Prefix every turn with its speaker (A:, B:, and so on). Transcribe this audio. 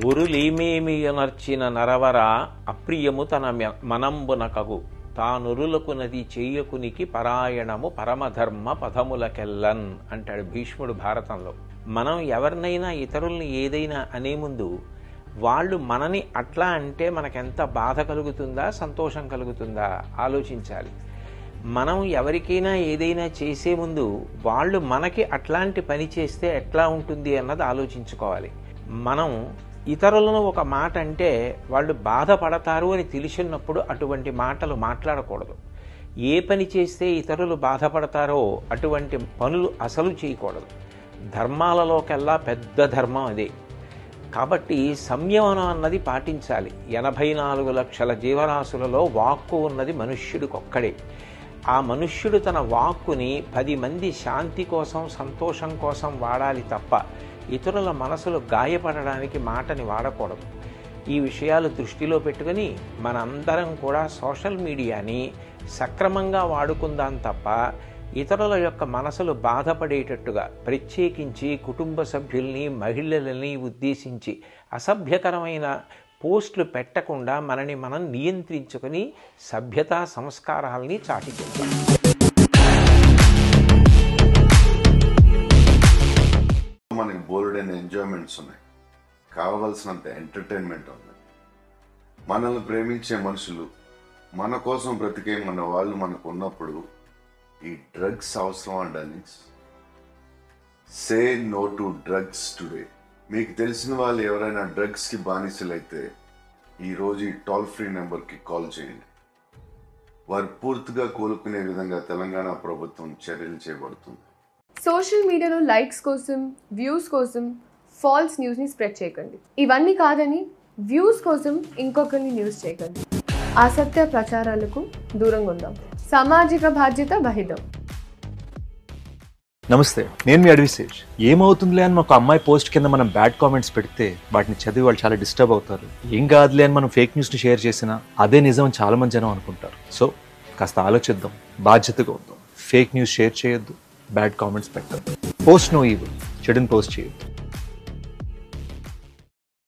A: ఉరులీమేమియనర్చిన నరవర అప్రియము తన మనంబునకగు తానురులకు నది చేయకునికి పరాయణము పరమధర్మ పదములకెల్లన్ అంటాడు భీష్ముడు భారతంలో. మనం ఎవరినైనా ఇతరుల్ని ఏదైనా అనే ముందు వాళ్ళు మనని అట్లా అంటే మనకెంత బాధ కలుగుతుందా సంతోషం కలుగుతుందా ఆలోచించాలి. మనం ఎవరికైనా ఏదైనా చేసే ముందు వాళ్ళు మనకి అట్లాంటి పని చేస్తే ఎట్లా ఉంటుంది అన్నది ఆలోచించుకోవాలి. మనం ఇతరులను ఒక మాట అంటే వాళ్ళు బాధపడతారు అని తెలిసినప్పుడు అటువంటి మాటలు మాట్లాడకూడదు. ఏ పని చేస్తే ఇతరులు బాధపడతారో అటువంటి పనులు అసలు చేయకూడదు. ధర్మాలలోకెల్లా పెద్ద ధర్మం అదే. కాబట్టి సంయమనం అన్నది పాటించాలి. 84 లక్షల జీవరాశులలో వాక్కు ఉన్నది మనుష్యుడికొక్కడే. ఆ మనుష్యుడు తన వాక్కుని 10 మంది శాంతి కోసం సంతోషం కోసం వాడాలి తప్ప ఇతరుల మనసులు గాయపడడానికి మాటని వాడకూడదు. ఈ విషయాలు దృష్టిలో పెట్టుకుని మనందరం కూడా సోషల్ మీడియాని సక్రమంగా వాడుకుందాం తప్ప ఇతరుల యొక్క మనసులు బాధపడేటట్టుగా ప్రత్యేకించి కుటుంబ సభ్యుల్ని మహిళలని ఉద్దేశించి అసభ్యకరమైన పోస్టులు పెట్టకుండా మనని మనం నియంత్రించుకుని సభ్యతా సంస్కారాల్ని చాటిచెప్పాలి.
B: మనకి బోల్డైన ఎంజాయ్మెంట్స్ ఉన్నాయి, కావలసినంత ఎంటర్టైన్మెంట్ ఉంది. మనల్ని ప్రేమించే మనుషులు, మన కోసం బ్రతికే మన వాళ్ళు మనకు ఉన్నప్పుడు ఈ డ్రగ్స్ అవసరం అండి. Say no to drugs today. మీకు తెలిసిన వాళ్ళు ఎవరైనా డ్రగ్స్కి బానిసలైతే ఈరోజు ఈ టోల్ ఫ్రీ నెంబర్కి కాల్ చేయండి. వారు పూర్తిగా కోలుకునే విధంగా తెలంగాణ ప్రభుత్వం చర్యలు చేపడుతుంది.
C: సోషల్ మీడియాలో లైక్స్ కోసం, వ్యూస్ కోసం ఫాల్స్ న్యూస్ని స్ప్రెడ్ చేయకండి. ఇవన్నీ కాదని వ్యూస్ కోసం ఇంకొకరిని న్యూస్ చేయకండి. అసత్య ప్రచారాలకు దూరంగా ఉందాం. సామాజిక బాధ్యత వహిద్దాం.
D: నమస్తే, నేను మీ అడ్విసేజ్. ఏమవుతుందిలే అని ఒక అమ్మాయి పోస్ట్ కింద మనం బ్యాడ్ కామెంట్స్ పెడితే వాటిని చదివి వాళ్ళు చాలా డిస్టర్బ్ అవుతారు. ఏం కాదులే అని మనం ఫేక్ న్యూస్ని షేర్ చేసినా అదే నిజం అని చాలా మంది జనం అనుకుంటారు. సో కాస్త ఆలోచిద్దాం, బాధ్యతగా ఉందాం. ఫేక్ న్యూస్ షేర్ చేయొద్దు, బ్యాడ్ కామెంట్స్ పెట్టద్దు. పోస్ట్ నో ఈవిల్, చెడుని పోస్ట్ చేయొద్దు.